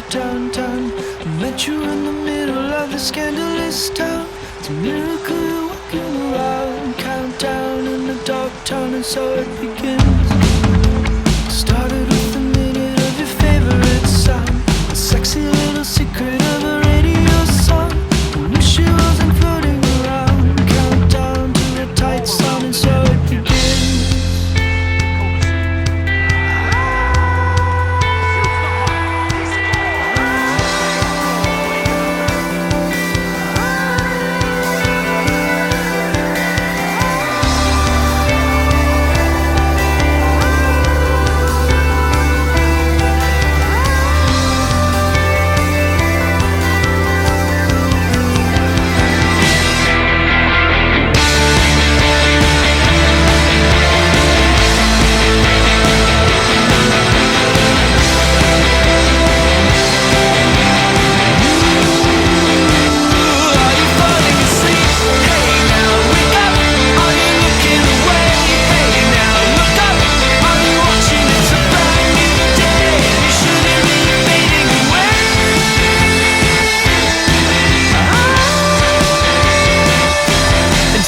downtown. I met you in the middle of the scandalous town. It's a miracle you're walking around. Countdown in the dark town, and so it begins. Started with a minute of your favorite song, a sexy little secret of a radio song. I wish it wasn't floating around. Countdown to a tight song, and so it begins.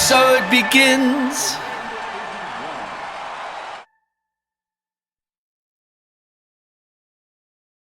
So it begins.